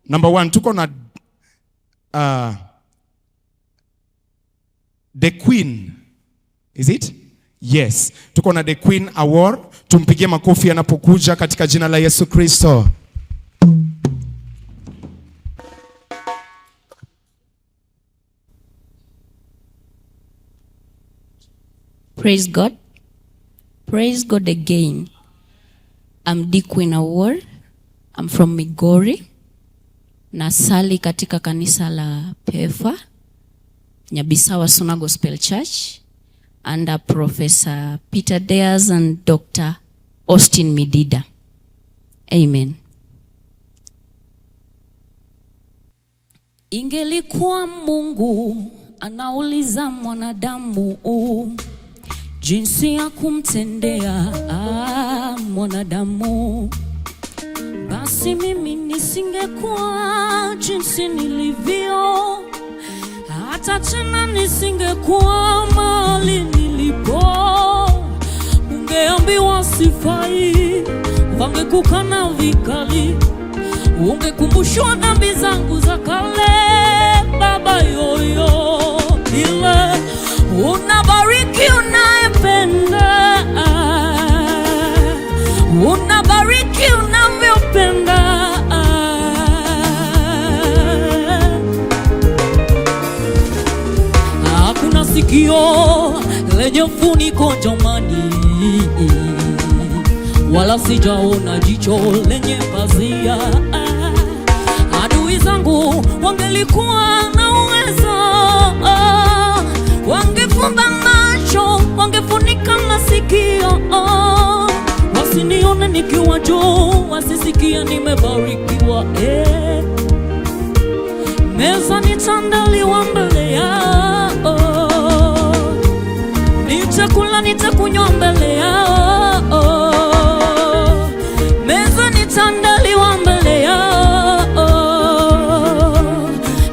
Number 1, tuko na The Queen. Is it? Yes. Tuko na The Queen Award. Tumpigie makofi anapokuja katika jina la Yesu Kristo. Praise God. Praise God again. I'm The Queen Award. I'm from Migori. Nasali katika kanisa la Pefa, Nyabisawa Suna Gospel Church, under Professor Peter Deas and Dr. Austin Midida. Amen. Ingelikuwa Mungu anauliza mwanadamu jinsi ya kumtendea mwanadamu, basi mimi nisingekuwa jinsi nilivyo, hata tena nisingekuwa mahali nilipo. Ungeambiwa sifai, wangekukana vikali, ungekumbushwa dhambi zangu za kale. Baba yoyo, ile unabariki unayependa, unabariki unavyopenda. Hakuna sikio lenye funiko jamani, wala sijaona jicho lenye pazia. Adui zangu wangelikuwa na uwezo, wangefumba macho, wangefunika masikio, wasinione nikiwa juu, wasisikia nimebarikiwa. Meza nitaandaliwa mbele yao, nitakula nitakunywa mbele yao. Meza nitaandaliwa mbele yao,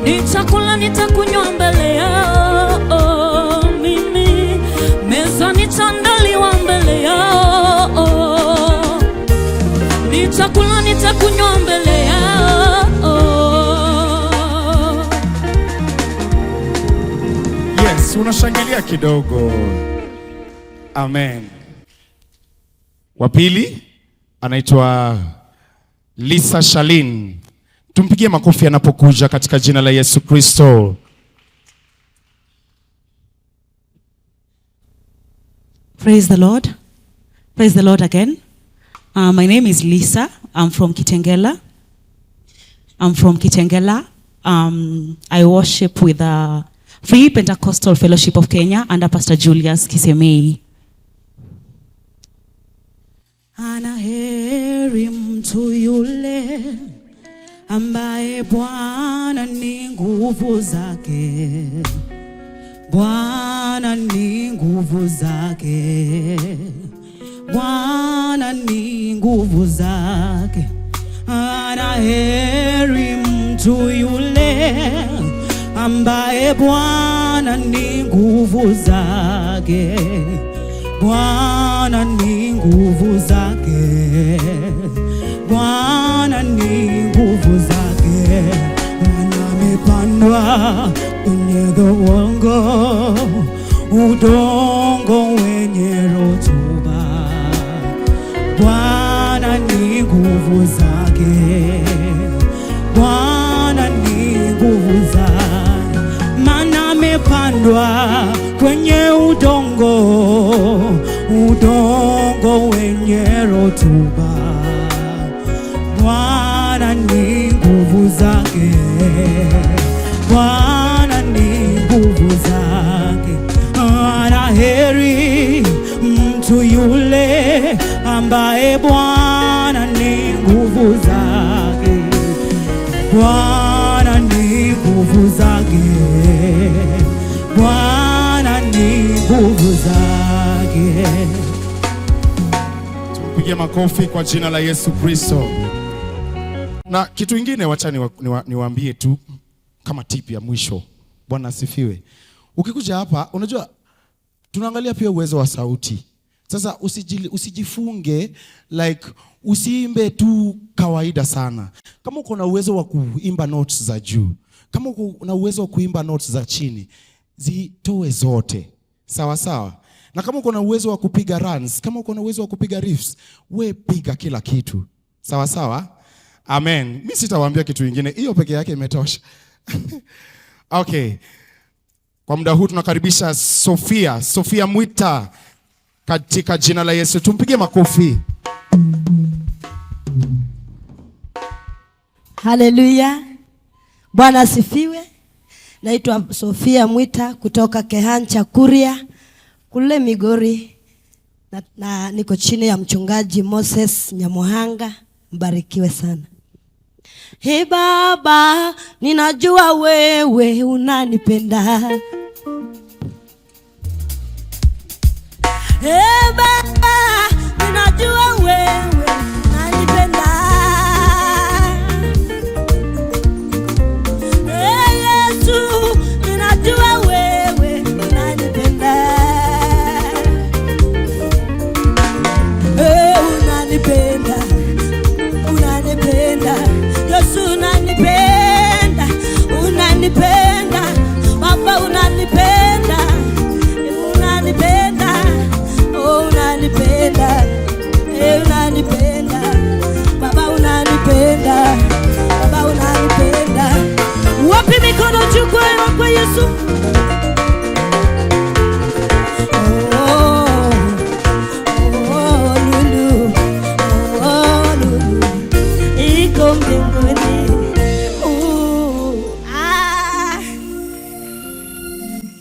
nitakula nitakunywa mbele yao. Mimi meza nitaandaliwa mbele yao, nitakula nitakunywa mbele yao. Yes, unashangilia kidogo. Amen. Wa pili anaitwa Lisa Shalin. Tumpigie makofi anapokuja katika jina la Yesu Kristo. Praise the Lord. Praise the Lord again. My name is Lisa. I'm from Kitengela. I worship with the Free Pentecostal Fellowship of Kenya under Pastor Julius Kisemei. Anaheri mtu yule ambaye Bwana ni nguvu zake. Bwana ni nguvu zake. Bwana ni nguvu zake. Anaheri mtu yule ambaye Bwana ni nguvu zake. Bwana ni nguvu zake. Bwana ni nguvu zake. Mwana amepandwa kwenye udongo wenye rutuba. Bwana ni nguvu zake. Bwana ni nguvu zake. Maana amepandwa kwenye udongo wenye rutuba. Bwana ni nguvu zake. Bwana ni nguvu zake. Anaheri mtu yule ambaye Bwana ni nguvu zake. Bwana ni nguvu zake. Bwana ni nguvu zake. Tupige makofi kwa jina la Yesu Kristo. Na kitu kingine wacha niwaambie tu kama tip ya mwisho. Bwana asifiwe. Ukikuja hapa, unajua tunaangalia pia uwezo wa sauti. Sasa usijifunge, like usiimbe tu kawaida sana. Kama uko na uwezo wa kuimba notes za juu, kama uko na uwezo wa kuimba notes za chini, zitoe zote. Sawa sawa? Na kama uko na uwezo wa kupiga runs, kama uko na uwezo wa kupiga riffs, we piga kila kitu. Sawa sawa? Amen. Mimi sitawaambia kitu kingine. Hiyo peke yake imetosha. Okay. Kwa muda huu tunakaribisha Sofia Mwita katika jina la Yesu. Tumpigie makofi. Haleluya. Bwana asifiwe. Naitwa Sofia Mwita kutoka Kehancha Kuria kule Migori na niko chini ya mchungaji Moses Nyamuhanga. Mbarikiwe sana. Hey Baba, ninajua wewe unanipenda. Hey Baba, ninajua wewe unanipenda. Hey Yesu, ninajua wewe unanipenda. Hey, unanipenda. Unanipenda. Yesu unanipenda. Unanipenda. Baba unanipenda. Unanipenda. Oh, unanipenda. Unanipenda. Baba unanipenda. Baba unanipenda. Wapi mikono juu kwa Yesu? Lulu. Lulu. Iko mbinguni.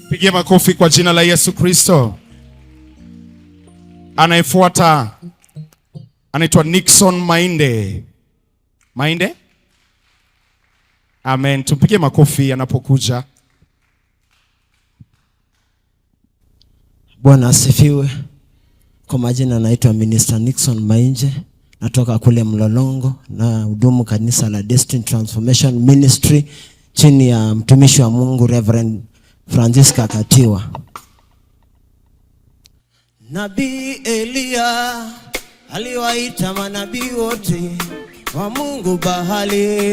Pigia makofi kwa jina la Yesu Kristo. Anayefuata anaitwa Nixon Mainde. Mainde? Amen. Tumpigie makofi anapokuja. Bwana asifiwe. Kwa majina naitwa Minister Nixon Mainje. Natoka kule Mlolongo na hudumu kanisa la Destiny Transformation Ministry chini ya mtumishi wa Mungu Reverend Francisca Katiwa. Nabii Elia aliwaita manabii wote wa Mungu bahali.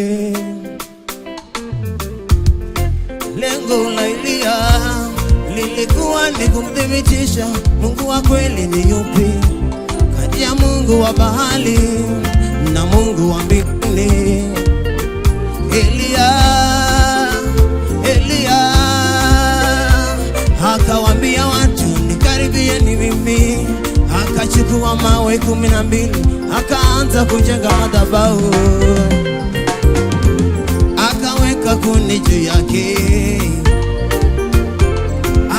Lengo la Elia lilikuwa ni kumthibitisha Mungu wa kweli ni yupi kati ya Mungu wa bahali na Mungu wa mbinguni. Elia akawaambia watu nikaribieni mimi. Akachukua mawe 12 akaanza kujenga madhabahu. Akaweka kuni juu yake,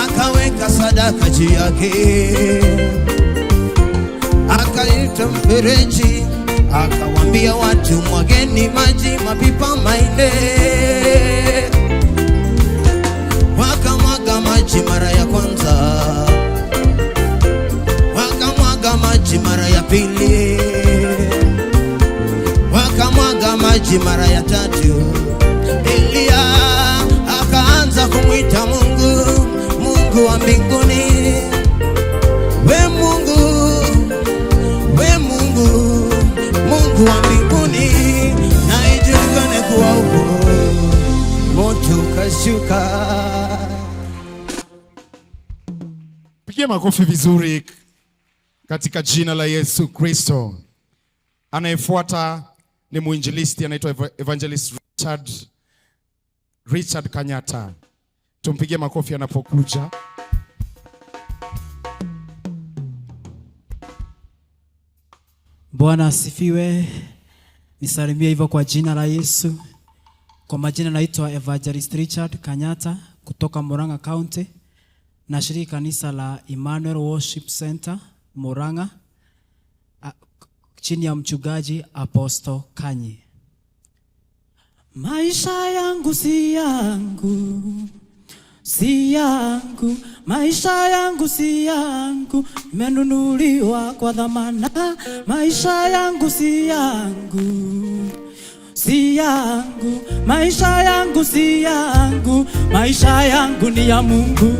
akaweka sadaka juu yake, akaita mfereji, akawaambia watu mwageni maji mapipa 4. Wakamwaga maji mara ya kwanza, wakamwaga maji mara ya pili, wakamwaga maji mara ya tatu. Elia akaanza kumwita Mungu, Mungu wa mbinguni. We Mungu, we Mungu, Mungu wa mbinguni, na ijulikane kuwa upo. Moto kashuka. Pigia makofi vizuri katika jina la Yesu Kristo. Anayefuata ni muinjilisti anaitwa Evangelist Richard Kanyata. Tumpigie makofi anapokuja. Bwana asifiwe. Nisalimie hivyo kwa jina la Yesu. Kwa majina naitwa Evangelist Richard Kanyata kutoka Murang'a County. Nashiriki kanisa la Emmanuel Worship Center Murang'a chini ya mchungaji Apostle Kanyi. Maisha yangu si yangu, si yangu, maisha yangu si yangu, menunuliwa kwa dhamana. Maisha yangu si yangu, si yangu, maisha yangu si yangu, maisha yangu ni ya Mungu.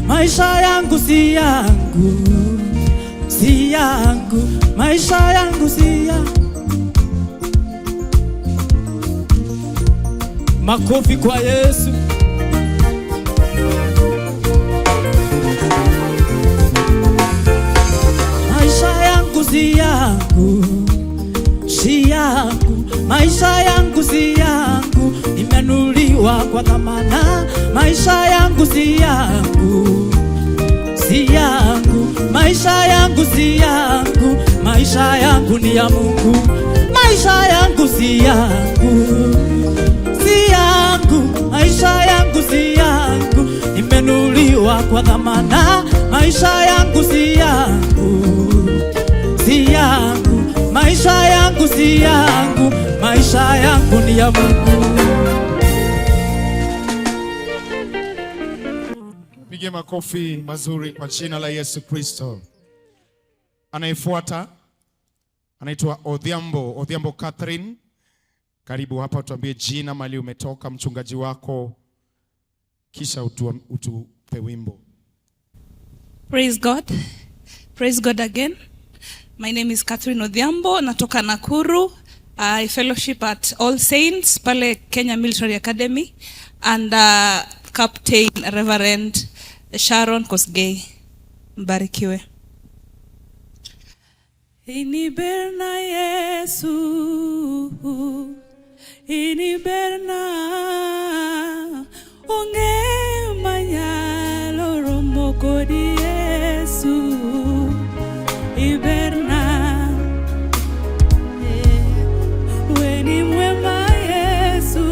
Maisha yangu si yangu, si yangu, maisha yangu si yangu. Makofi kwa Yesu. Maisha yangu si yangu, si yangu, maisha yangu si yangu, imenunuliwa kwa dhamana. Maisha yangu si yangu, si yangu, maisha yangu si yangu, maisha yangu ni ya Mungu. Maisha yangu si yangu, si yangu, maisha yangu si yangu, imenunuliwa kwa dhamana. Maisha yangu si yangu, si yangu, maisha yangu si yangu, maisha yangu ni ya Mungu. Pige makofi mazuri kwa jina la Yesu Kristo. Anayefuata anaitwa Odhiambo Catherine. Karibu hapa, tuambie jina, mali umetoka, mchungaji wako, kisha utupe wimbo. Praise God. Praise God again. My name is Catherine Odhiambo, natoka Nakuru. I fellowship at All Saints pale Kenya Military Academy, and Captain Reverend Sharon Kosgei. Mbarikiwe. Iniberna Yesu, iniberna onge manyalo romo kodi Yesu, iberna weni mwema Yesu,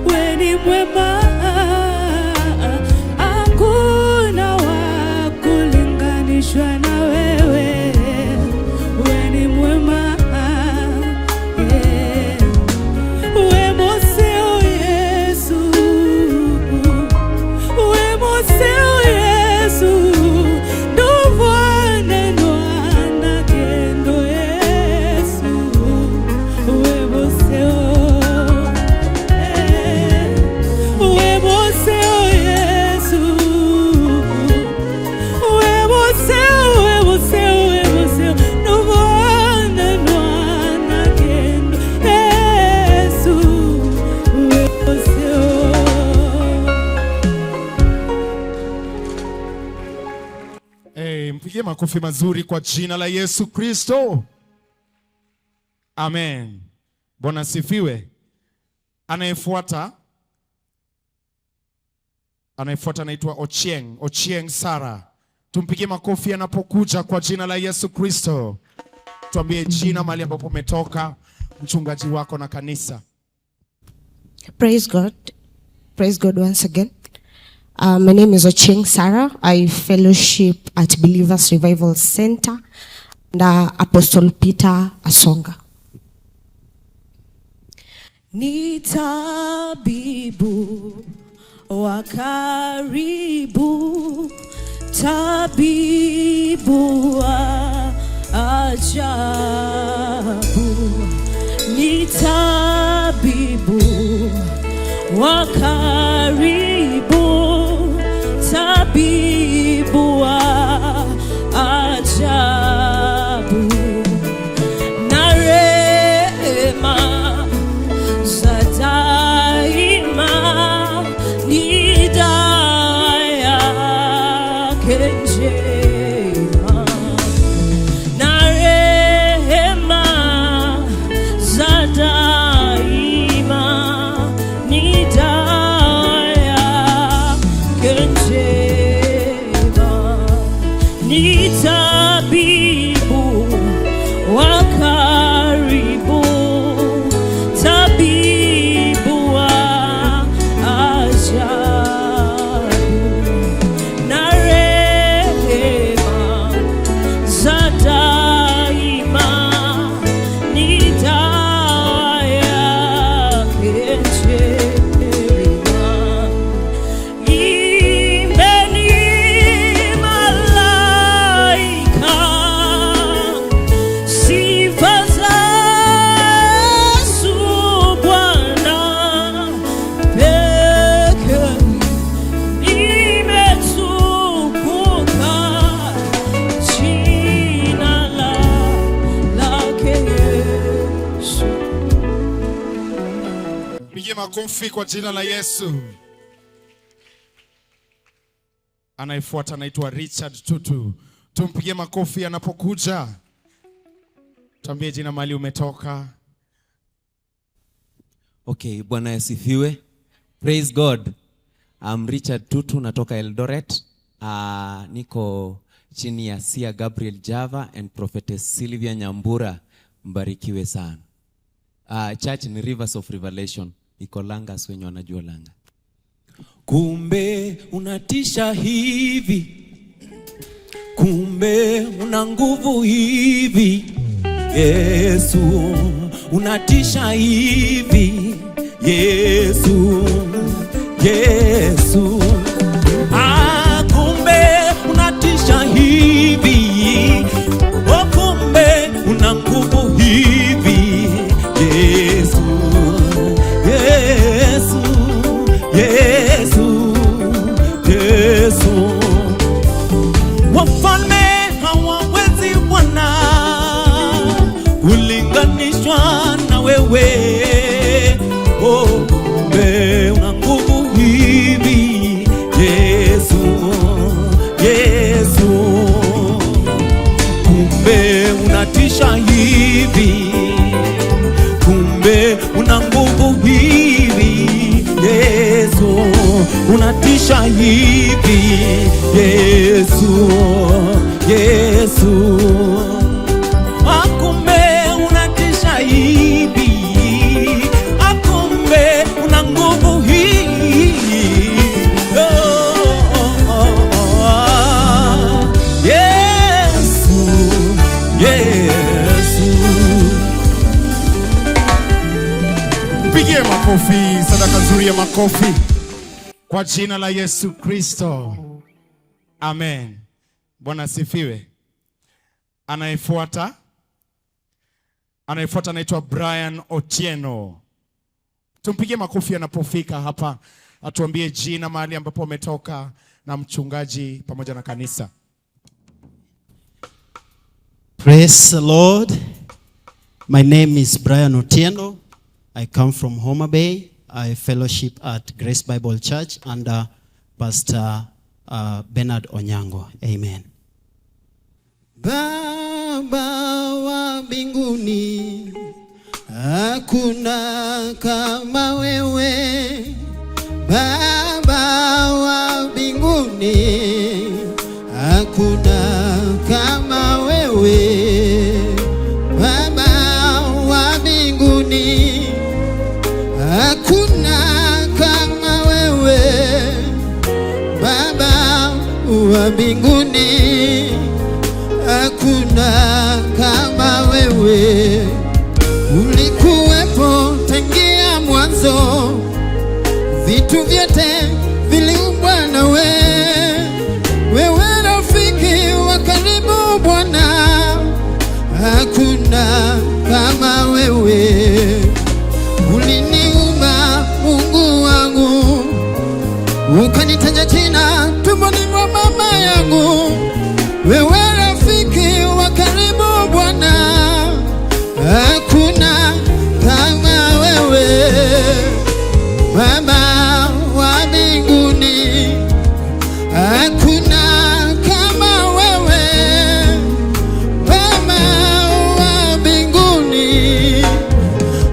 weni mwema, hakuna wa kulinganishwa na wewe, weni mwema. Mpigie makofi mazuri kwa jina la Yesu Kristo. Amen. Bwana sifiwe. Anayefuata anaitwa Ochieng Sara. Tumpigie makofi anapokuja kwa jina la Yesu Kristo. Tuambie jina, mahali ambapo umetoka, mchungaji wako na kanisa. Praise God. Praise God once again. My name is Ochieng Sara. I fellowship at Believers Revival Center and Apostle Peter Asonga. Ni tabibu wa karibu, tabibu wa ajabu, ni tabibu wa karibu, tabibu wa ajabu, na rehema za daima ni dawa yake njema, na rehema za daima ni dawa yake njema. Pigie makofi kwa jina la Yesu. Anayefuata anaitwa Richard Tutu. Tumpigie makofi anapokuja. Tuambie jina mahali umetoka. Okay, Bwana asifiwe. Praise God. I'm Richard Tutu, natoka Eldoret. Niko chini ya Sia Gabriel Java and Prophetess Sylvia Nyambura. Mbarikiwe sana. Church ni Rivers of Revelation. Iko Langas, wenye wanajua Langa. Kumbe unatisha hivi, kumbe una nguvu hivi, Yesu unatisha hivi, Yesu, Yesu. Kumbe unatisha hivi, kumbe una nguvu hivi, Yesu, Yesu, Yesu, Yesu. Wafalme hawawezi Bwana kulinganishwa na wewe. Kumbe una nguvu hivi, Yesu, Yesu. Kumbe unatisha hivi, kumbe una nguvu hivi, Yesu. Unatisha hivi, Yesu, Yesu. Kumbe unatisha hivi, kumbe una nguvu hivi, Yesu, Yesu. Pigie makofi, sadaka nzuri ya makofi kwa jina la Yesu Kristo. Amen. Bwana asifiwe. Anayefuata anaitwa Brian Otieno. Tumpigie makofi anapofika hapa, atuambie jina, mahali ambapo umetoka, na mchungaji pamoja na kanisa. Praise the Lord. My name is Brian Otieno. I come from Homa Bay. I fellowship at Grace Bible Church under Pastor Bernard Onyango. Amen. Baba wa mbinguni, hakuna kama wewe. Baba wa mbinguni, hakuna kama wewe. Baba wa mbinguni, hakuna kama wewe. Baba wa mbinguni, hakuna kama wewe. Ulikuwepo tangia mwanzo, vitu vyote viliumbwa na wewe. Wewe rafiki wa karibu Bwana, hakuna kama wewe. Uliniumba Mungu wangu, ukanitaja jina tumboni mwa mama yangu. Wewe rafiki wa karibu Bwana, hakuna kama wewe. Baba wa mbinguni, hakuna kama wewe. Baba wa mbinguni,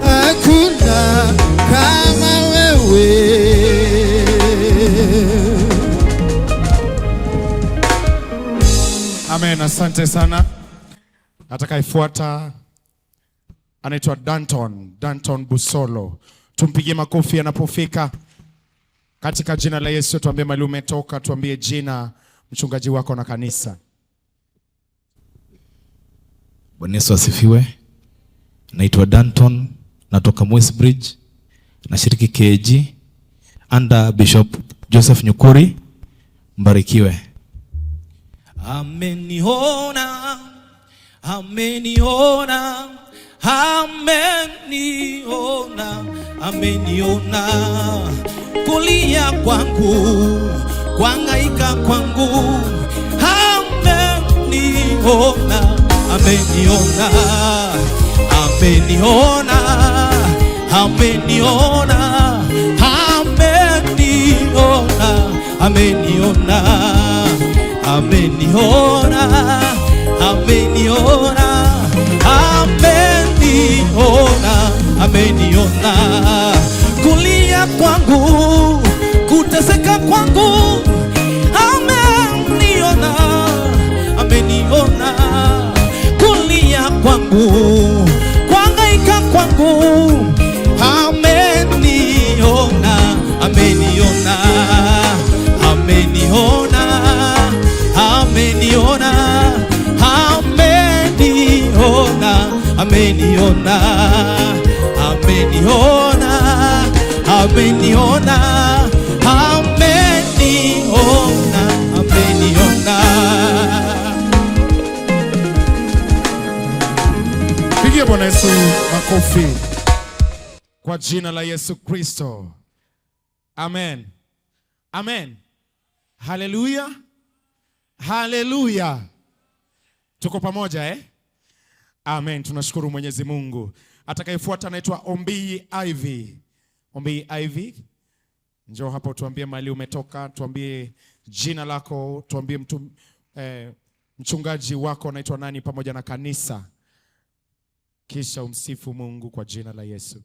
hakuna kama wewe. Amen, asante sana. Atakayefuata anaitwa Danton Busolo. Tumpigie makofi anapofika. Katika jina la Yesu, tuambie mahali umetoka, tuambie jina, mchungaji wako na kanisa. Bwana Yesu asifiwe. Naitwa Danton, natoka Westbridge, nashiriki KG under Bishop Joseph Nyukuri. Mbarikiwe. Ameniona, ameniona, ameniona, ameniona, kulia kwangu, kuhangaika kwangu, ameniona, ameniona, ameniona, ameniona, ameniona, ameniona, ameniona, ameniona, ameniona, ameniona, kulia kwangu, kuteseka kwangu, ameniona, ameniona, kulia kwangu, kuhangaika kwangu, ameniona, ameniona, ameniona, ameniona, ameniona, ameniona, ameniona, ameniona, ameniona, ameniona. Pigia Bwana Yesu makofi kwa jina la Yesu Kristo. Amen. Amen. Haleluya. Haleluya. Tuko pamoja Amen. Tunashukuru Mwenyezi Mungu. Atakayefuata anaitwa Ombii Ivy. Ombii Ivy, njoo hapa tuambie mahali umetoka, tuambie jina lako, tuambie mchungaji wako anaitwa nani pamoja na kanisa. Kisha umsifu Mungu kwa jina la Yesu.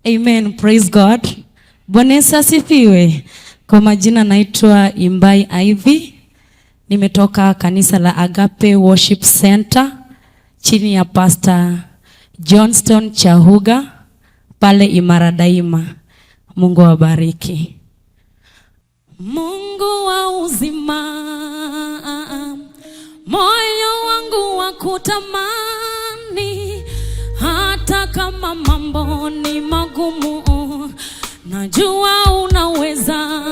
Amen. Praise God. Bwana Yesu asifiwe. Kwa majina naitwa Imbai Ivy. Nimetoka kanisa la Agape Worship Center chini ya Pastor Johnston Chahuga pale Imara Daima. Mungu awabariki. Mungu wa uzima, moyo wangu wa kutamani, hata kama mambo ni magumu, najua unaweza.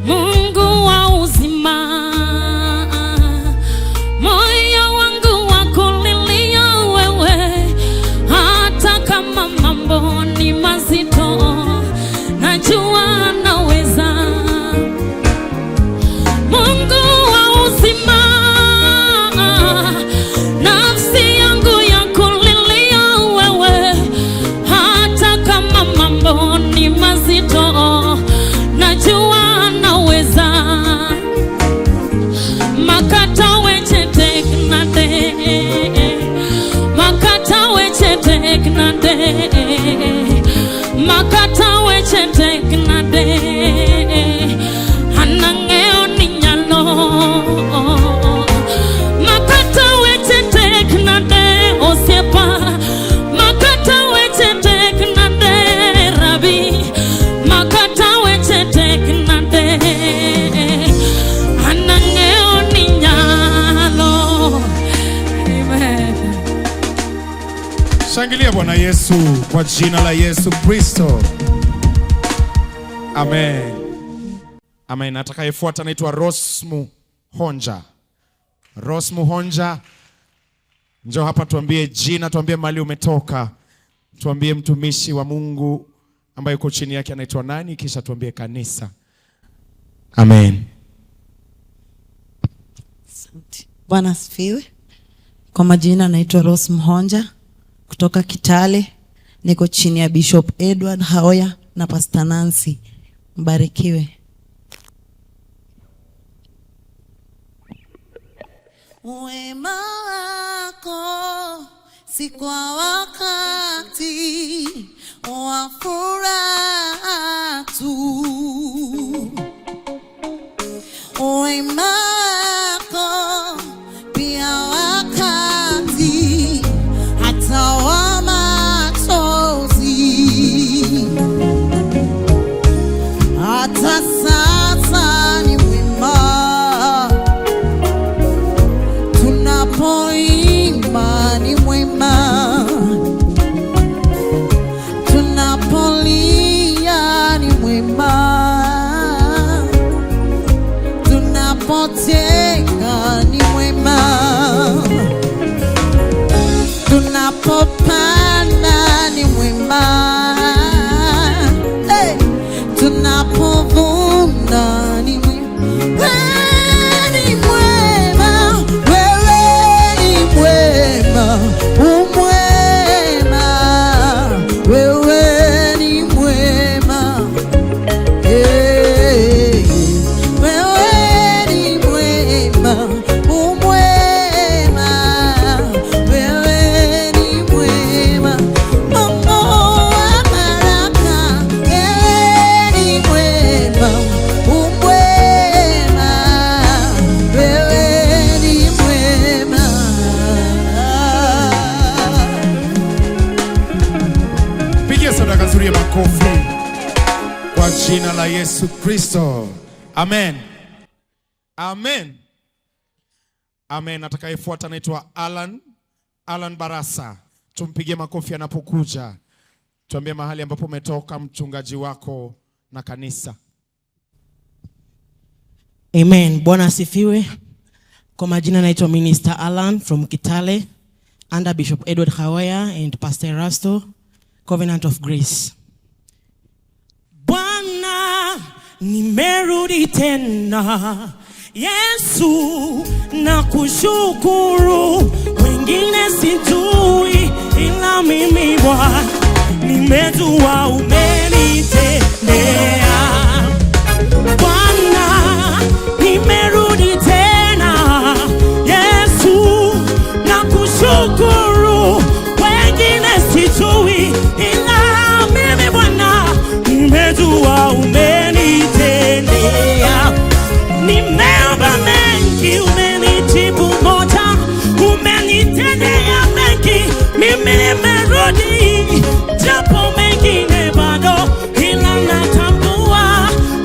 Mungu wa uzima, moyo wangu wa kulilia wewe, hata kama mambo ni mazito, najua naweza. Mungu wa uzima, nafsi yangu ya kulilia wewe, hata kama mambo ni mazito, najua naweza. Makata weche teknade, makata weche teknade, makata weche teknade, hanangeo ninyalo. Makata weche teknade osiepa, makata weche teknade rabi, makata weche teknade, hanangeo ninyalo. Amen. Shangilia Bwana Yesu kwa jina la Yesu Kristo. Amen. Amen. Atakayefuata anaitwa Rosmu Honja. Rosmu Honja, njoo hapa tuambie jina, tuambie mahali umetoka, tuambie mtumishi wa Mungu ambaye uko chini yake anaitwa nani, kisha tuambie kanisa. Amen. Bwana asifiwe. Kwa majina naitwa Rose Mhonja kutoka Kitale. Niko chini ya Bishop Edward Haoya na Pastor Nancy. Mbarikiwe. Wema wako si kwa wakati wa furaha tu. Wema wako pia wakati hata wa machozi. Hata sasa ni wema, tunapoimba ni mwema, tunapolia makofi kwa jina la Yesu Kristo. Amen. Amen. Amen. Atakayefuata anaitwa Alan Barasa. Tumpigie makofi anapokuja. Tuambie mahali ambapo umetoka, mchungaji wako na kanisa. Amen. Bwana asifiwe. Kwa majina naitwa Minister Alan from Kitale, under Bishop Edward Haoya and Pastor Erasto, Covenant of Grace. Bwana, nimerudi tena. Yesu, nakushukuru. Wengine sijui, ila mimi Bwana nimejua umenitendea. Bwana, nimerudi tena. Yesu, nakushukuru. Wengine sijui, ila mimi Bwana nimejua umenitendea. Nimeomba mengi, umenijibu moja. Umenitendea mengi, mimi nimerudi. Japo mengine bado, ila natambua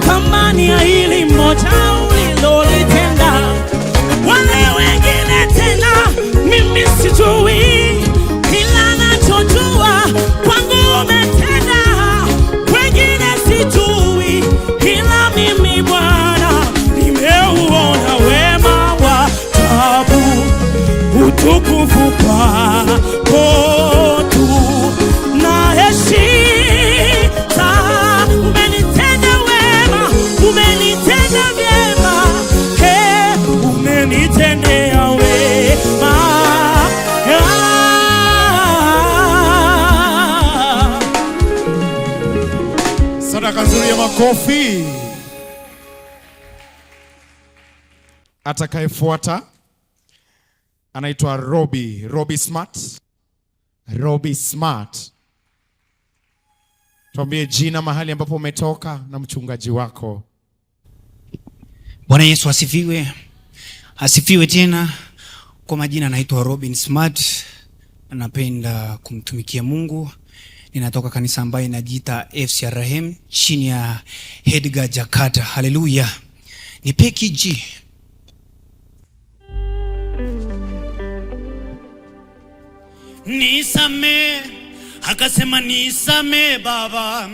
thamani ya hili moja ulilolitenda. Wale wengine tena mimi sijui, ila nachojua kwangu umetenda. Wengine sijui, ila mimi Bwana nimeuona wema wako. Utukufu kwako tu na heshima. Umenitenda wema, umenitenda vyema, umenitendea wema. Sadaka nzuri ya makofi. Atakayefuata anaitwa Robbie Smart. Tuambie jina, mahali ambapo umetoka na mchungaji wako. Bwana Yesu asifiwe. Asifiwe tena. Kwa majina naitwa Robin Smart. Napenda kumtumikia Mungu. Ninatoka kanisa ambaye inajiita FCRM chini ya Edgar Jakarta. Haleluya. Ni PKG. Nisame, akasema nisame Baba,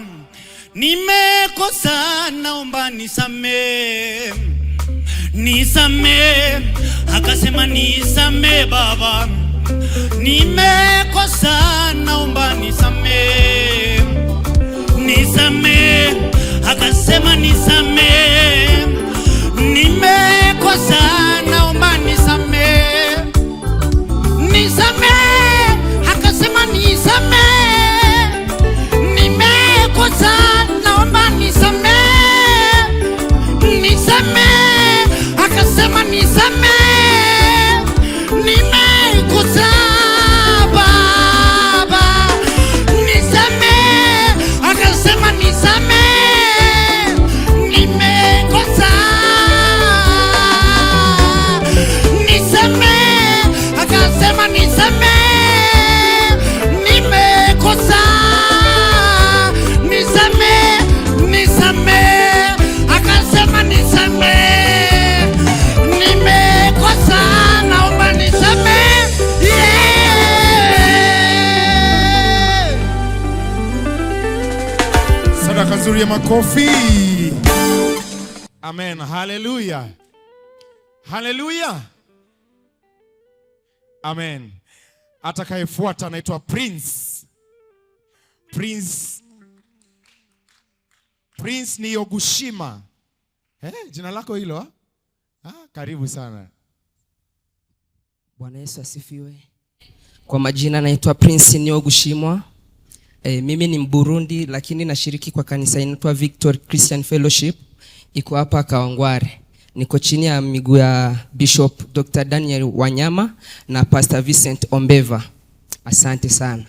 nimekosa naomba nisame. Nisame, akasema nisame Baba, nimekosa naomba nisame. Nisame, akasema nisame, nimekosa naomba nisame. Nisame, akasema nisame, nimekosa naomba nisame. Nisame, akasema nisame, nimekosa Baba. Nisame, akasema nisame, nimekosa. Nisame, akasema nisame, nimekosa. Nisame, nisame, akasema nisame, nimekosa naomba nisame. Sadaka nzuri ya makofi. Amen. Hallelujah. Hallelujah. Amen. Atakayefuata anaitwa Prince ni Yogushima. Jina lako hilo? Karibu sana. Bwana Yesu asifiwe. Kwa majina naitwa Prince Niogushimwa. Mimi ni Mburundi lakini nashiriki kwa kanisa inaitwa Victory Christian Fellowship. Iko hapa Kawangware. Niko chini ya miguu ya Bishop Dr. Daniel Wanyama na Pastor Vincent Ombeva. Asante sana.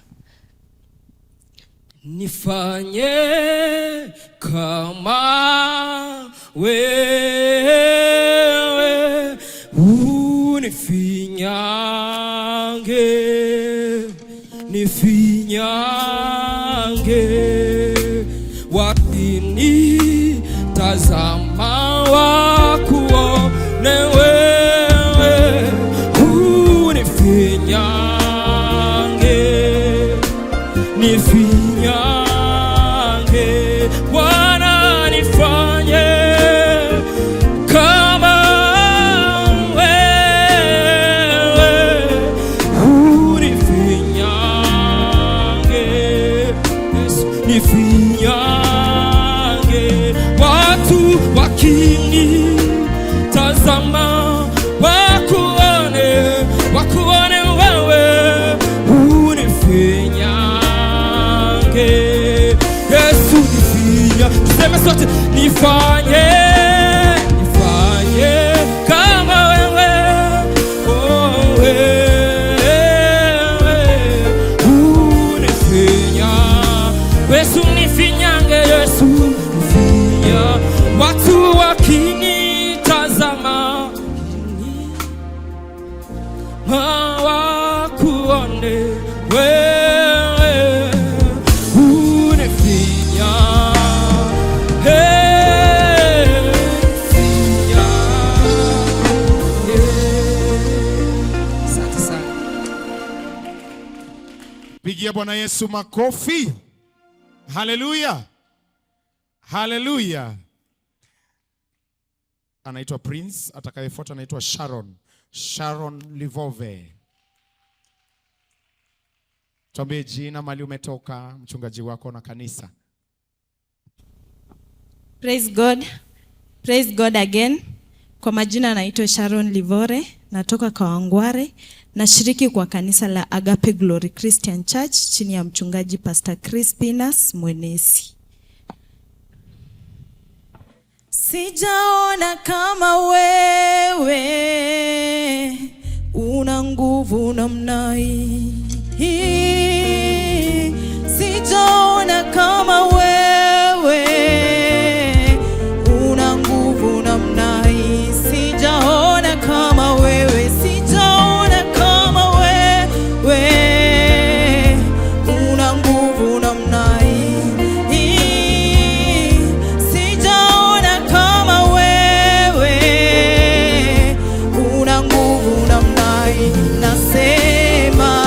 Nifanye kama wewe, unifinyange, nifinyange. tazama wakuone wewe, unifinyange, nifinyange Bwana, nifanye kama wewe, unifinyange Yesu, nifinyange. Watu wakini tazama wakuone wewe, unifinyange Yesu, nifinya. Tuseme sote, nifanye kama wewe, oh wewe, unifinya Yesu, nifinyange Yesu, nifinya. Watu wakinitazama wakuone wewe, unifinya, finya, Asante sana. Pigia Bwana Yesu makofi. Haleluya. Haleluya. Anaitwa Prince, atakayefuata anaitwa Sharon Livove. Tuambie jina, mali umetoka, mchungaji wako na kanisa. Praise God. Praise God again. Kwa majina naitwa Sharon Livore, natoka Kawangware, nashiriki kwa kanisa la Agape Glory Christian Church chini ya mchungaji Pastor Crispinas Mwenesi. Sijaona kama wewe una nguvu namna hii. Sijaona kama wewe una nguvu namna hii. Sijaona kama wewe, sijaona kama wewe una nguvu namna hii. Sijaona kama wewe una nguvu namna hii. Nasema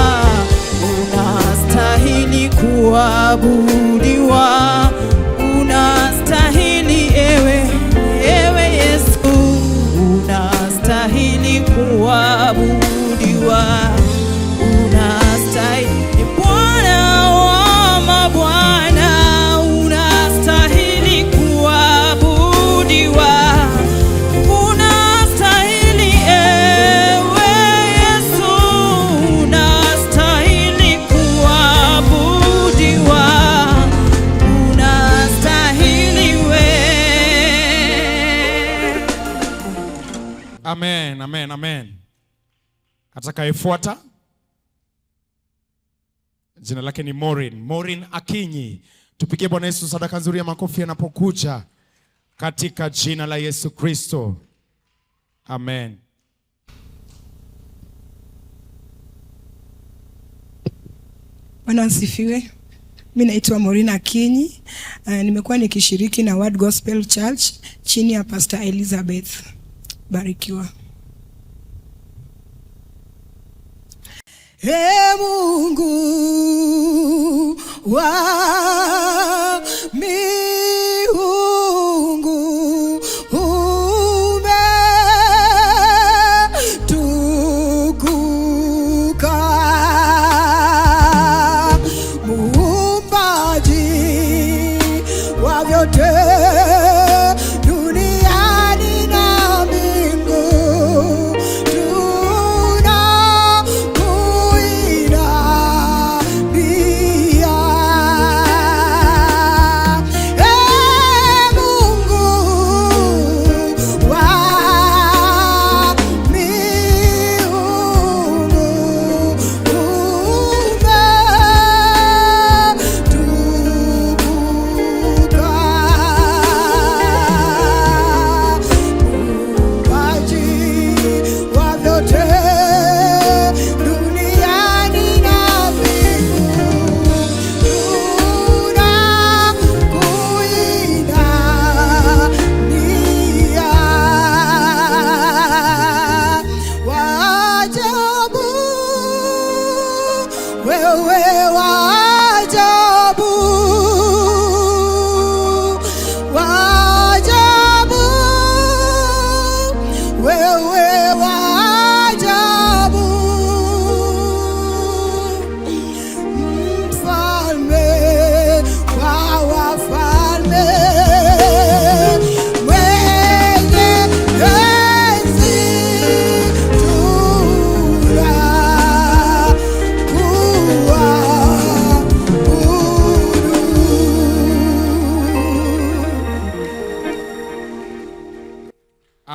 unastahili kuabudiwa, unastahili ewe Yesu, unastahili kuabudiwa, unastahili Bwana wa mabwana, unastahili kuabudiwa, unastahili ewe Yesu, unastahili kuabudiwa, unastahili Amen, amen, amen. Atakayefuata jina lake ni Maureen Akinyi. Tupigie Bwana Yesu sadaka nzuri ya makofi anapokuja katika jina la Yesu Kristo. Amen. Bwana asifiwe. Mimi naitwa Maureen Akinyi. Nimekuwa nikishiriki na Word Gospel Church chini ya Pastor Elizabeth. Barikiwa. Mungu wa miungu umetukuka, muumbaji wa vyote duniani na mbingu.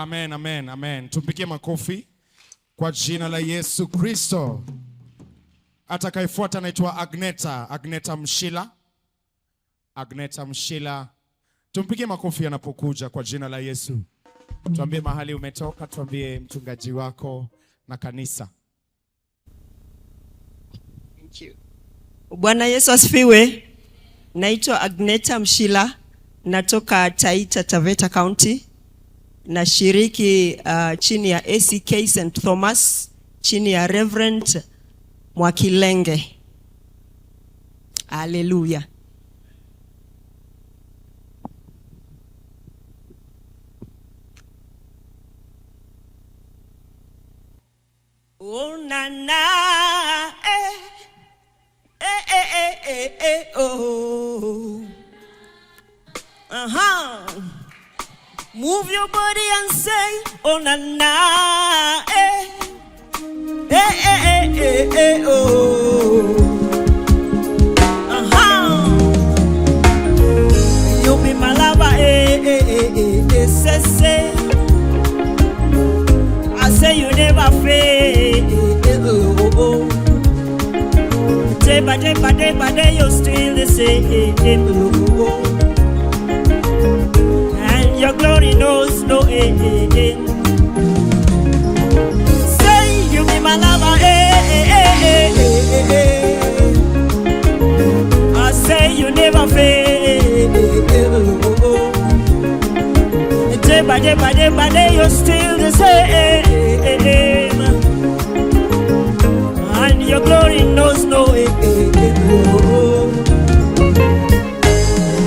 Amen, amen, amen. Tumpigie makofi kwa jina la Yesu Kristo. Atakayefuata anaitwa Agneta Mshila. Agneta Mshila. Tumpigie makofi anapokuja kwa jina la Yesu. Tuambie mahali umetoka, tuambie mchungaji wako na kanisa. Thank you. Bwana Yesu asifiwe. Naitwa Agneta Mshila, natoka Taita Taveta County. Nashiriki chini ya ACK St. Thomas, chini ya Reverend Mwakilenge. Hallelujah. Oh na na, oh. Move your body and say, oh na na, oh. You be my lover, say. I say you never fail, oh. Day by day, you're still the same, oh. And your glory knows no end. Say you be my lover, I say you never fail, oh. Day by day, you're still the same. And your glory knows no end.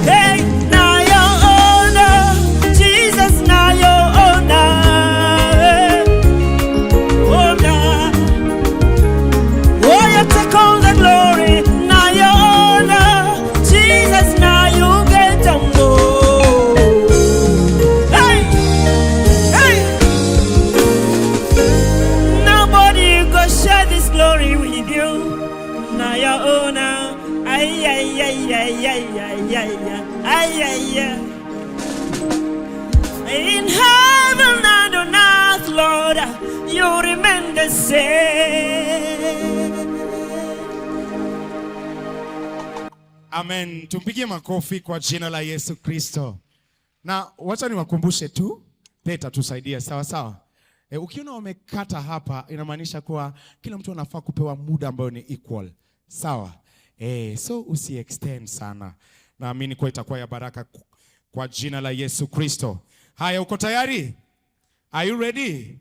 Hey, now your honor, Jesus, now your honor. Honor. Oh, you take all the glory. Now your honor, Jesus, now you get the more. Hey, hey. Nobody go share this glory with you. Now your honor. Ay, ay, ay, ay, ay, ay, ay, ay, ay, ay. In heaven and on earth, Lord, you remain the same. Amen. Tumpigie makofi kwa jina la Yesu Kristo. Na wacha niwakumbushe tu, Peta tusaidia sawa sawa. Ukiona wamekata hapa inamaanisha kuwa kila mtu anafaa kupewa muda ambao ni equal. Sawa? So usi-extend sana. Naamini kwa itakuwa ya baraka kwa jina la Yesu Kristo. Haya, uko tayari? Are you ready?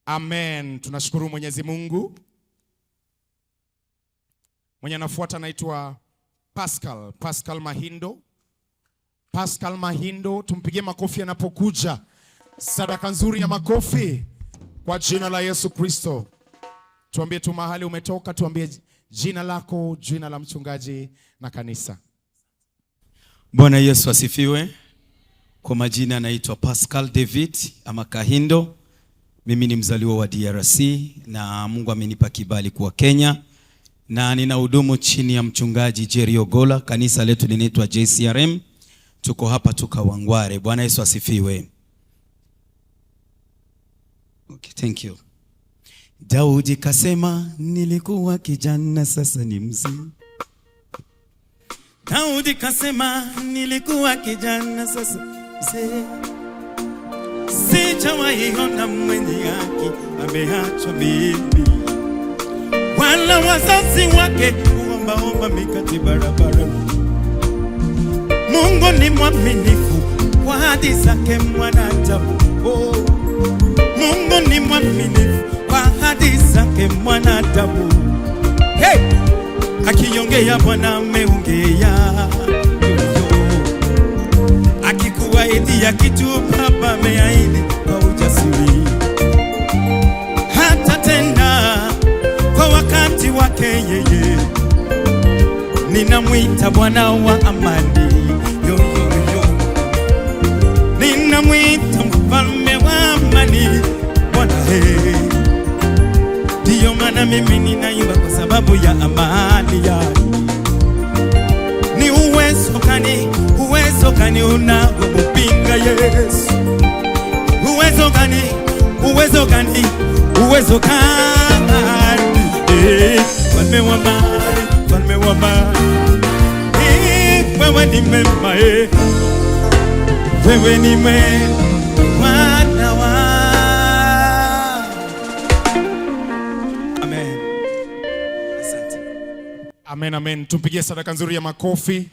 Amen. Tunashukuru Mwenyezi Mungu. Mwenye anafuata anaitwa Pascal Mahindo. Pascal Mahindo, tumpigie makofi anapokuja. Sadaka nzuri ya makofi kwa jina la Yesu Kristo. Tuambie tu mahali umetoka, tuambie jina lako, jina la mchungaji na kanisa. Bwana Yesu asifiwe. Kwa majina naitwa Pascal David ama Kahindo. Mimi ni mzaliwa wa DRC na Mungu amenipa kibali kuwa Kenya. Na ninahudumu chini ya mchungaji Jerry Ogola. Kanisa letu linaitwa JCRM. Tuko hapa Kawangware. Bwana Yesu asifiwe. Okay, thank you. Daudi kasema nilikuwa kijana sasa ni mzee. Daudi kasema nilikuwa kijana sasa mzee. Sijawahi ona mwenye haki ameachwa mimi, wala wazazi wake kuombaomba mikate barabara. Mungu ni mwaminifu kwa ahadi zake mwanadamu. Oh, Mungu ni mwaminifu kwa ahadi zake mwanadamu. Hey! Akiongea Bwana ameongea. Akikuahidi kitu Baba ameahidi kwa ujasiri. Hata tena kwa wakati wake yeye. Ninamwita Bwana wa amani. Yo yo yo. Ninamwita mfalme wa amani. Bwana hey. Ndiyo maana mimi ninaimba kwa sababu ya amani yake. Ni uwezo gani unaompinga Yesu? Uwezo uwezo gani, uwezo gani, uwezo gani, mfalme wa amani, mfalme wa amani, wewe ni mwema, wewe ni mwema, Bwana wa. Amen. Asante. Amen, amen. Tumpigie sadaka nzuri ya makofi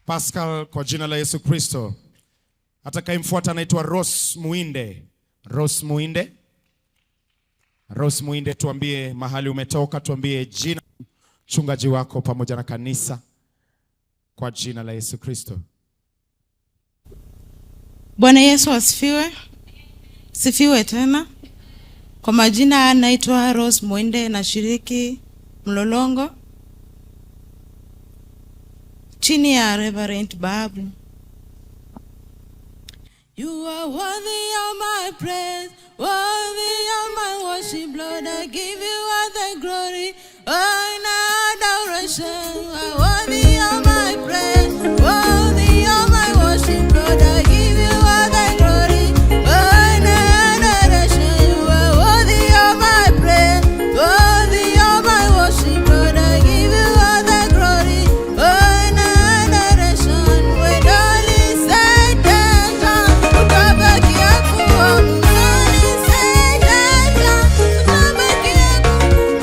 Pascal kwa jina la Yesu Kristo. Atakayemfuata anaitwa Rose Muinde. Rose Muinde. Rose Muinde, tuambie mahali umetoka, tuambie jina, mchungaji wako pamoja na kanisa kwa jina la Yesu Kristo. Bwana Yesu asifiwe. Sifiwe tena. Kwa majina naitwa Rose Muinde, nashiriki Mlolongo chini ya Reverend Babu. You are worthy of my praise, worthy of my worship, Lord. I give you all the glory, all adoration. You are worthy of my praise, worthy of my worship, Lord. I give you all the glory, all adoration. You are worthy of my praise, worthy of my worship, Lord. I give you all the glory, all adoration. When all is said and done, utabaki kuwa Mungu.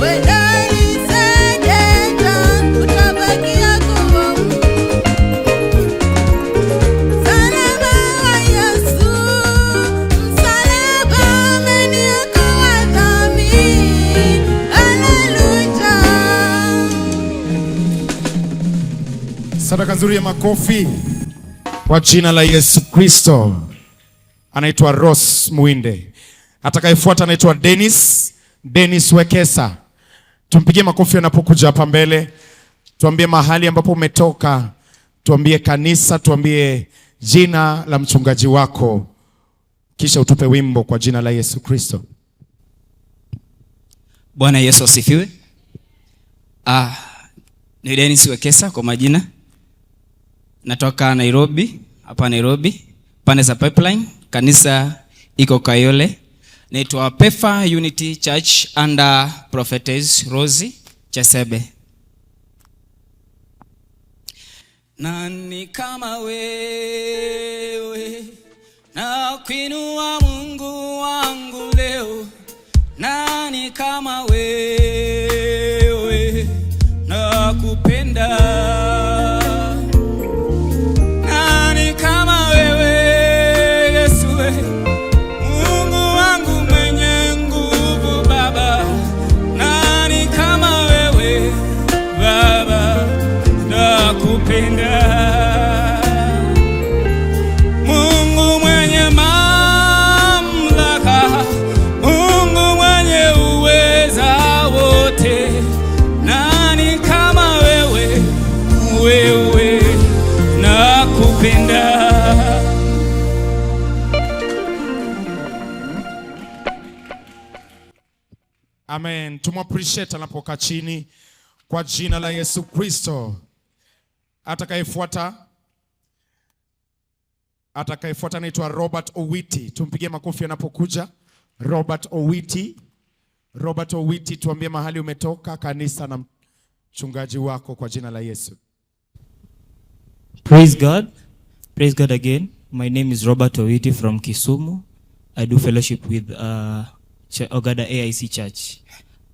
When all is said and done, utabaki kuwa Mungu. Msalaba wa Yesu, msalaba umeniokoa dhambi. Haleluya. Sadaka nzuri ya makofi kwa jina la Yesu Kristo. Anaitwa Rose Muinde. Atakayefuata anaitwa Dennis Wekesa. Tumpigie makofi anapokuja hapa mbele. Tuambie mahali ambapo umetoka, tuambie kanisa, tuambie jina la mchungaji wako, kisha utupe wimbo kwa jina la Yesu Kristo. Bwana Yesu asifiwe. Ni Dennis Wekesa kwa majina. Natoka Nairobi, hapa Nairobi, pande za Pipeline, kanisa iko Kayole. Naitwa Pefa Unity Church under Prophetess Rosie Chesebe. Nani kama wewe, na kuinua Mungu wangu leo. Nani kama wewe, na kupenda. Nani kama wewe, Yesu, Mungu wangu mwenye nguvu Baba. Nani kama wewe Baba, na kupenda. Mungu mwenye mamlaka, Mungu mwenye uweza wote. Nani kama wewe, wewe na kupenda. Amen. Tumappreciate anapokaa chini kwa jina la Yesu Kristo. Atakayefuata anaitwa Robert Owiti. Tumpigie makofi anapokuja. Robert Owiti. Robert Owiti, tuambie mahali umetoka, kanisa na mchungaji wako kwa jina la Yesu. Praise God. Praise God again. My name is Robert Owiti from Kisumu. I do fellowship with Ogada AIC Church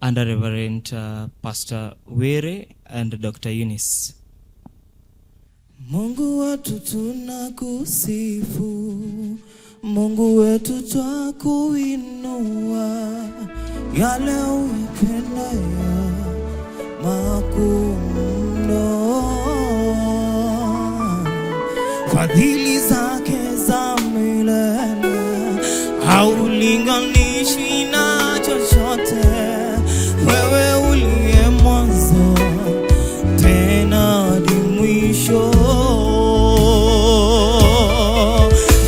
under Reverend Pastor Were and Dr. Eunice. Mungu wetu tunakusifu, Mungu wetu twakuinua, yale uyapendayo makuu mno. Fadhili zake za milele haulinganishwi na chochote. Wewe uliye mwanzo tena hadi mwisho.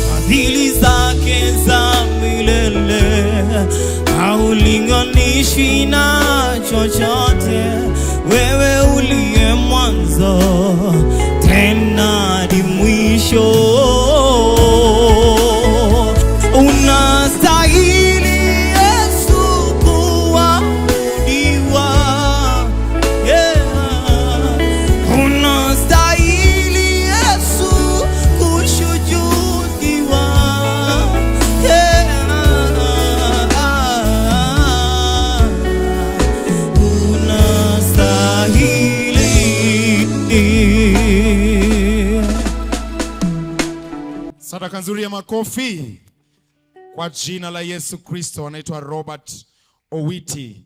Fadhili zake za milele haulinganishwi na chochote. Wewe uliye mwanzo tena hadi mwisho. Una Sadaka nzuri ya makofi kwa jina la Yesu Kristo. Anaitwa Robert Owiti.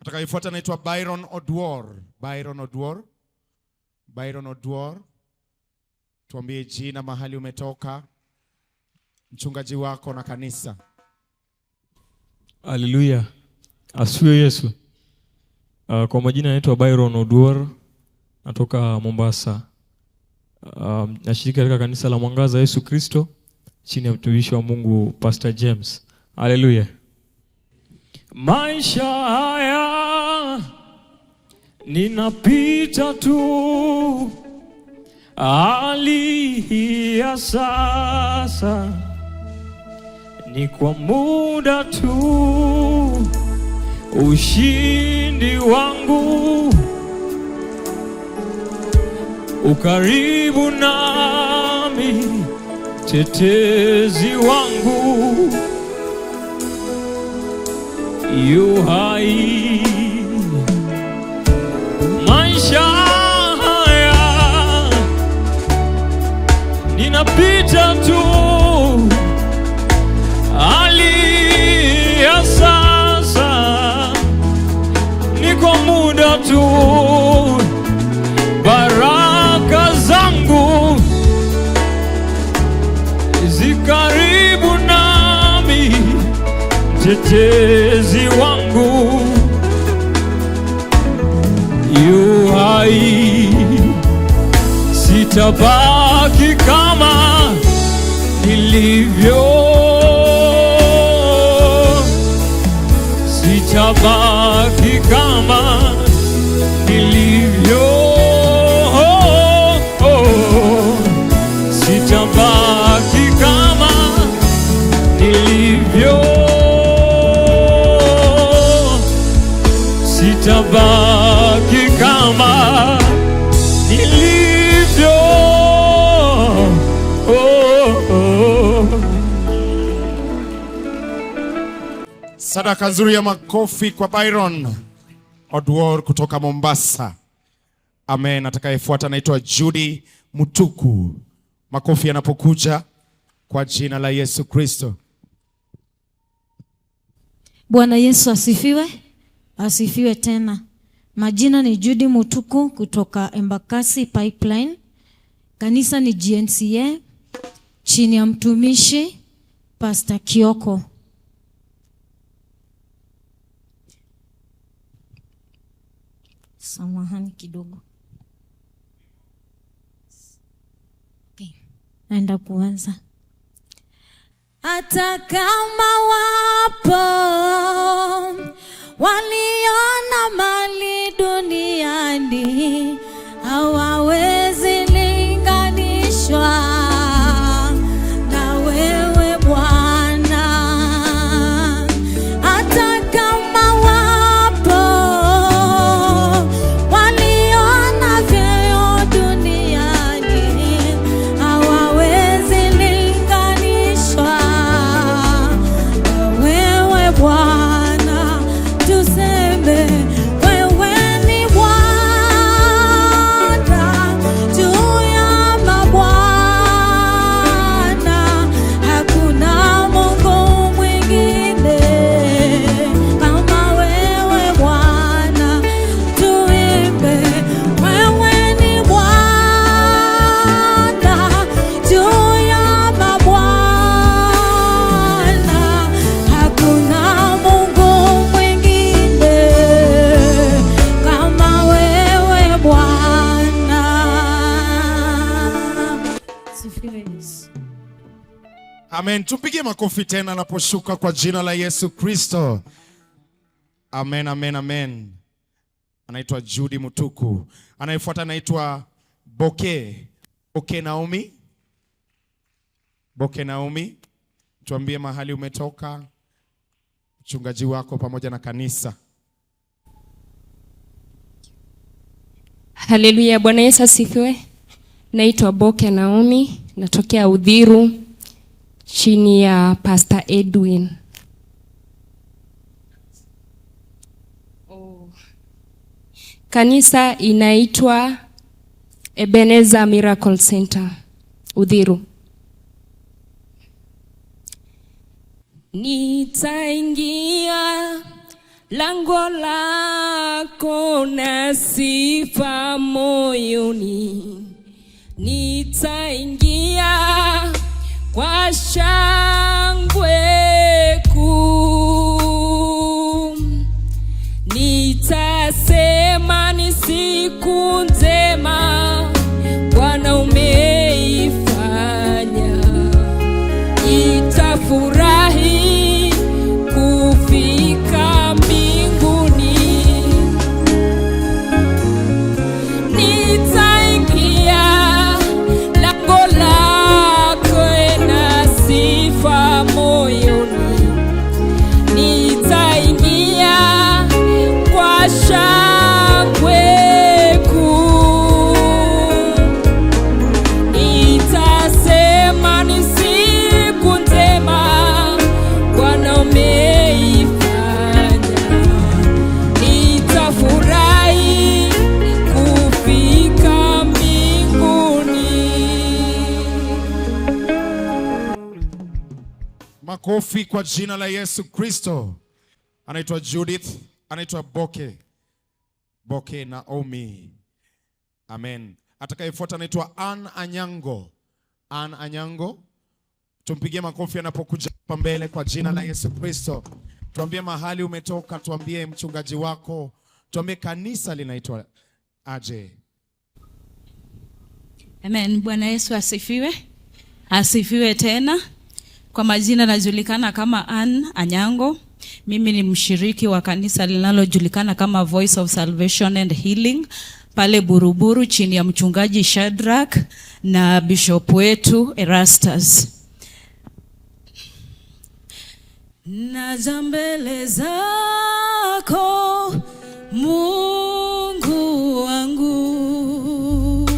Atakayefuata anaitwa Byron Odwor. Byron Odwor. Tuambie jina, mahali umetoka, mchungaji wako na kanisa. Haleluya. Asifiwe Yesu. Kwa majina naitwa Byron Odwor, natoka Mombasa. Nashiriki katika kanisa la Mwangaza Yesu Kristo chini ya mtumishi wa Mungu Pastor James. Haleluya. Maisha haya ninapita tu, hali hii ya sasa ni kwa muda tu. Ushindi wangu ukaribu nami, tetezi wangu yu hai. Maisha haya ninapita tu, hali ya sasa ni kwa muda tu. Baraka zangu zikaribu nami, mtetezi wangu yu hai. Sitabaki kama nilivyo, sitabaki kama nilivyo. Sitabaki kama nilivyo, sitabaki kama nilivyo. Sadaka nzuri ya makofi kwa Byron Odwor kutoka Mombasa. Amen. Atakayefuata anaitwa Judy Mutuku. Makofi yanapokuja kwa jina la Yesu Kristo. Bwana Yesu asifiwe. Asifiwe tena. Majina ni Judy Mutuku kutoka Embakasi Pipeline. Kanisa ni GNCA chini ya mtumishi Pastor Kioko. Samahani kidogo. Okay. Naenda kuanza. Hata kama wapo waliona mali duniani, hawawezi linganishwa na wewe Bwana. Hata kama wapo waliona vyoyo duniani, hawawezi linganishwa na wewe Bwana. Tuseme wewe ni Bwana juu ya mabwana, hakuna Mungu mwingine kama wewe Bwana. Tuimbe wewe ni Bwana juu ya mabwana, hakuna Mungu mwingine kama wewe Bwana. Asifiwe Yesu. Amen. Tupigie makofi tena anaposhuka kwa jina la Yesu Kristo. Amen, amen, amen. Anaitwa Judy Mutuku. Anayefuata anaitwa Boke Naomi. Boke Naomi. Tuambie mahali umetoka, mchungaji wako pamoja na kanisa. Haleluya. Bwana Yesu asifiwe. Naitwa Boke Naomi, natokea Udhiru chini ya Pastor Edwin. Kanisa inaitwa Ebenezer Miracle Center, Udhiru. Nitaingia lango lako na sifa moyoni, nitaingia kwa shangwe kuu, nitasema ni siku njema Bwana umeifanya, itafurahi kufika mbinguni. Nitaingia lango lako na sifa moyoni, nitaingia kwa shangwe kuu, nitasema ni siku njema Bwana umeifanya, nitafurahi kufika mbinguni. Makofi kwa jina la Yesu Kristo. Anaitwa Judith, anaitwa Boke Naomi. Amen. Atakayefuata anaitwa Ann Anyango. Tumpigie makofi anapokuja hapa mbele kwa jina la Yesu Kristo. Tuambie mahali umetoka, tuambie mchungaji wako, tuambie kanisa linaitwa aje. Amen. Bwana Yesu asifiwe. Asifiwe tena. Kwa majina najulikana kama Ann Anyango. Mimi ni mshiriki wa kanisa linalojulikana kama Voice of Salvation and Healing pale Buruburu chini ya mchungaji Shadrack na bishop wetu Erastus. Naja mbele zako Mungu wangu,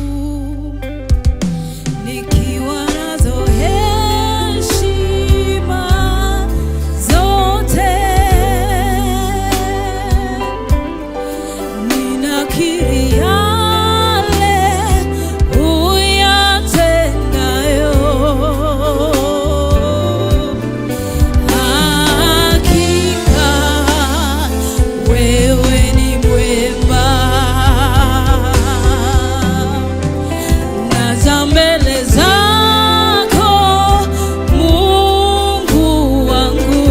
nikiwa nazo heshima zote, ninakiri yale uyatendayo. Hakika wewe ni mwema, naja mbele zako Mungu wangu,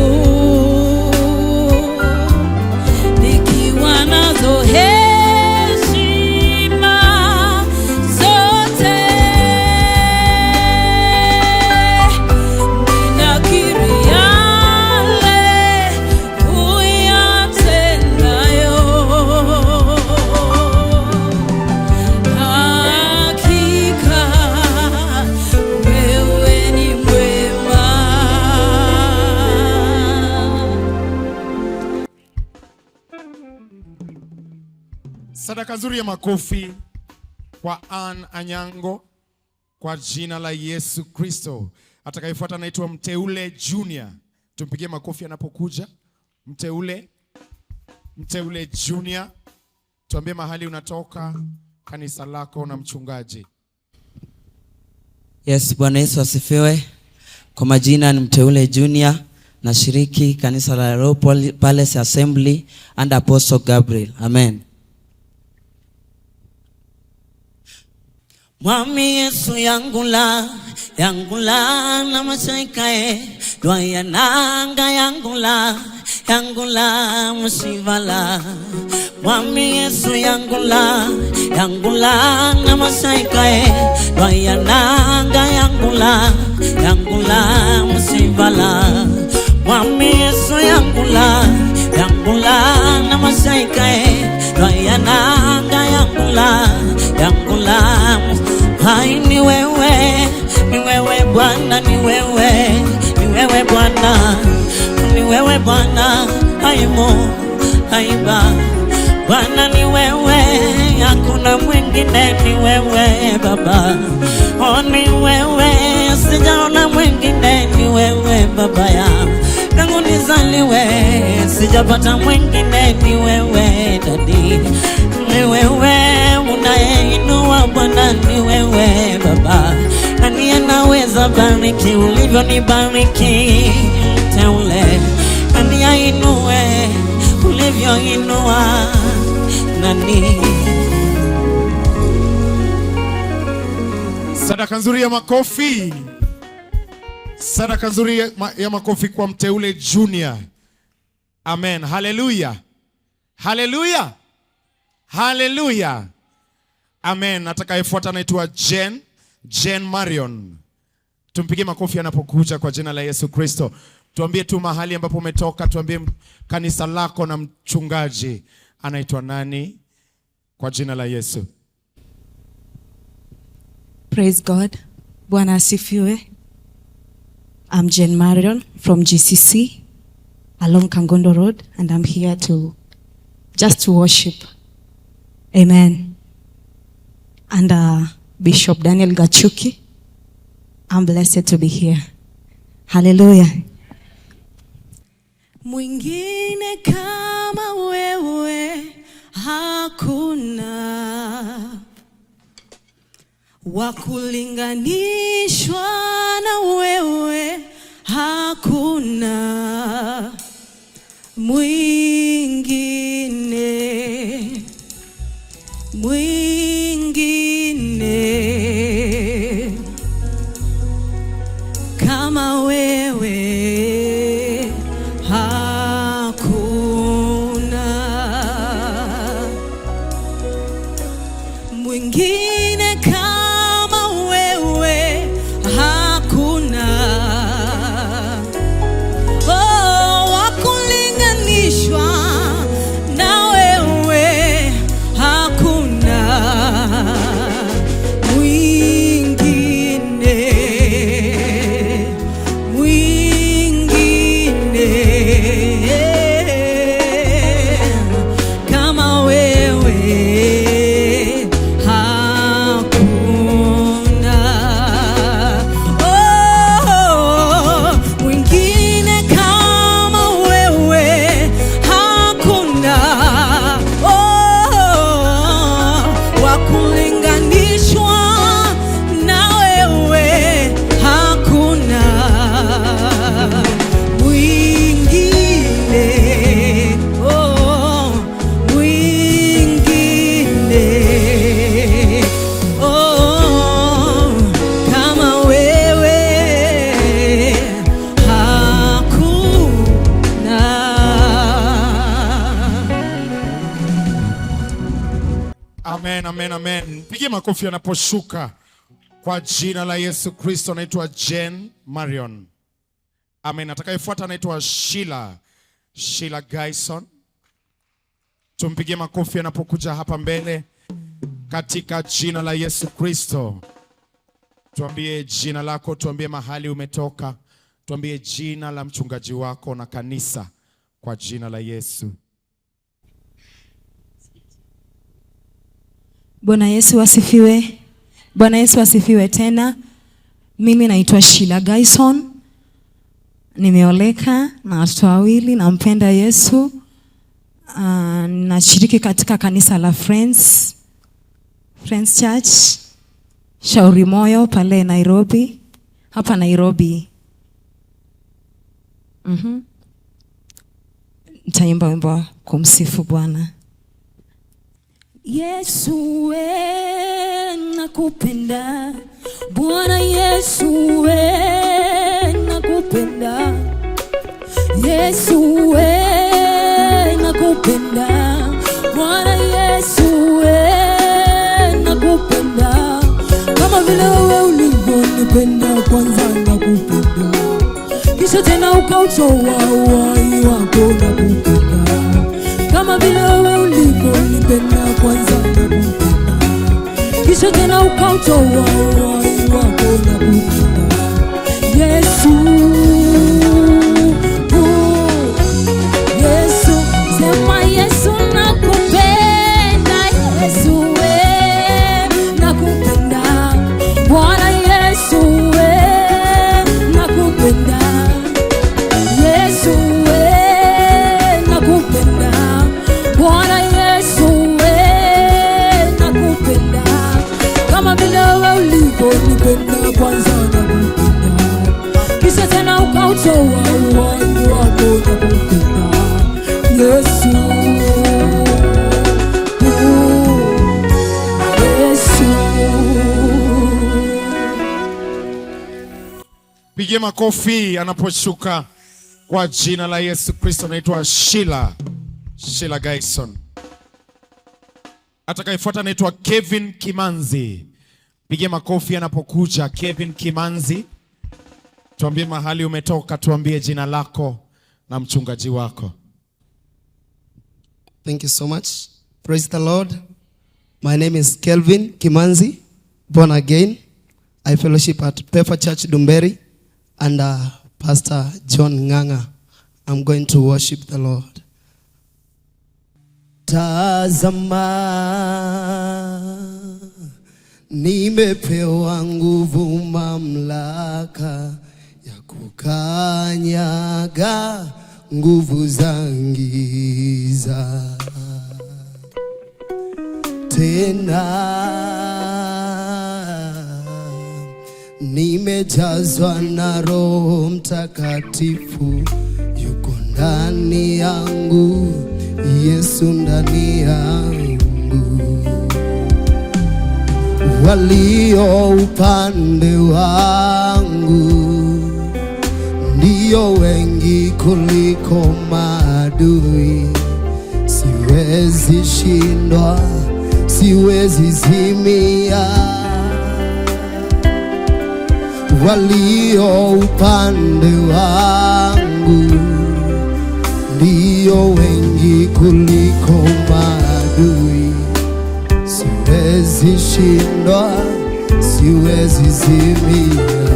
nikiwa nazo heshima zote, ninakiri yale uyatendayo. Hakika wewe ni mwema. Sadaka nzuri ya makofi kwa Ann Anyango kwa jina la Yesu Kristo. Atakayefuata anaitwa Mteule Junior. Tumpigie makofi anapokuja. Mteule Junior. Tuambie mahali unatoka, kanisa lako na mchungaji. Yes, Bwana Yesu asifiwe. Kwa majina ni Mteule Junior, nashiriki kanisa la Royal Palace Assembly and Apostle Gabriel. Amen. Mwami Yesu yangula na mashaikae dwaya nanga yangula musivala. Mwami Yesu yangula na mashaikae dwaya nanga yangula musivala. Mwami Yesu yangula na mashaikae dwaya nanga yangula hai. Ni wewe Bwana, ni wewe Bwana, ni wewe Bwana, haimo haiba Bwana, ni wewe, hakuna mwingine, ni wewe Baba. Oh, ni wewe, sijaona mwingine, ni wewe Baba ya tangu nizaliwe, sijapata mwingine, ni wewe Dadi, ni wewe unayeinua Bwana. nibariki ulivyonibariki teule, nani ainue ulivyoinua nani. Sadaka nzuri ya makofi. Sadaka nzuri ya makofi kwa mteule Junior. Amen. Hallelujah. Hallelujah. Hallelujah. Amen. Atakayefuata anaitwa Jen Marion. Tumpigie makofi anapokuja kwa jina la Yesu Kristo. Tuambie tu mahali ambapo umetoka, tuambie kanisa lako na mchungaji anaitwa nani kwa jina la Yesu. Praise God. Bwana asifiwe. I'm Jen Marion from GCC along Kangondo Road, and I'm here to worship. Amen. And Bishop Daniel Gachuki, I'm blessed to be here. Hallelujah. Mwingine kama wewe hakuna, wakulinganishwa na wewe hakuna, mwingine kama wewe hakuna, mwingine kama wewe hakuna, oh, wakulinganishwa na wewe hakuna, kama wewe hakuna, oh, mwingine kama wewe hakuna, oh, wakulinganishwa na wewe hakuna, mwingine, oh, mwingine, oh, kama wewe hakuna. Amen, amen, amen. Pigie makofi anaposhuka kwa jina la Yesu Kristo. Anaitwa Jen Marion. Amen. Atakayefuata anaitwa Sheila Gaison. Tumpigie makofi anapokuja hapa mbele katika jina la Yesu Kristo. Tuambie jina lako, tuambie mahali umetoka, tuambie jina la mchungaji wako na kanisa kwa jina la Yesu. Bwana Yesu asifiwe. Bwana Yesu asifiwe tena. Mimi naitwa Sheila Gaison. Nimeoleka na watoto wawili, nampenda Yesu. Nashiriki katika kanisa la Friends Church Shauri Moyo pale Nairobi, hapa Nairobi. Nitaimba wimbo kumsifu Bwana. Yesu we nakupenda, Bwana Yesu we nakupenda, Yesu we nakupenda, Bwana Yesu we nakupenda, kama vile wewe ulivyonipenda kwanza nakupenda, kisha tena ukautoa uhai wako nakupenda, kama vile wewe ulivyonipenda kwanza nakupenda, kisha tena ukautoa uhai wako nakupenda, Yesu. Yesu, sema Yesu nakupenda, Yesu we nakupenda, Bwana Yesu we nakupenda, Yesu we nakupenda, Bwana Yesu we nakupenda, kama vile wewe ulivyonipenda kwanza nakupenda, Pigie makofi anaposhuka kwa jina la Yesu Kristo. Anaitwa Sheila Gaison. Atakayefuata anaitwa Kevin Kimanzi. Pigie makofi anapokuja Kevin Kimanzi. Tuambie mahali umetoka, tuambie jina lako na mchungaji wako. Thank you so much. Praise the Lord. My name is Kelvin Kimanzi, born again. I fellowship at Pefa Church Dumberi under Pastor John Nganga. I'm going to worship the Lord. Tazama, nimepewa nguvu, mamlaka ya kukanyaga nguvu za giza. Tena nimejazwa na Roho Mtakatifu, yuko ndani yangu, Yesu ndani yangu. Walio upande wangu ndio wengi kuliko maadui. Siwezi shindwa, siwezi zimia. Walio upande wangu ndio wengi kuliko maadui. Siwezi shindwa, siwezi zimia.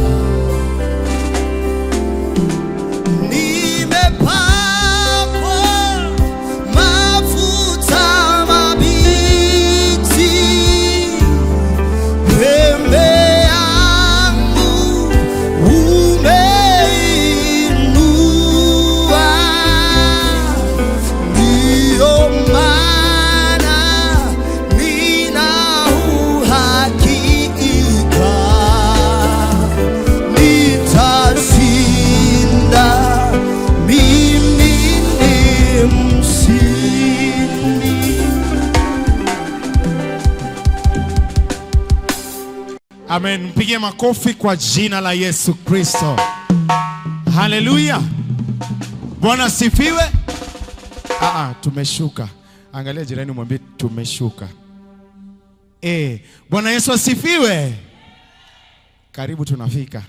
Amen. Mpige makofi kwa jina la Yesu Kristo. Haleluya. Bwana sifiwe. Tumeshuka. Angalia jirani mwambie tumeshuka. Bwana Yesu asifiwe. Karibu tunafika.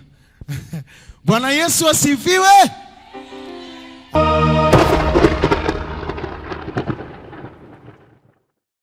Bwana Yesu asifiwe.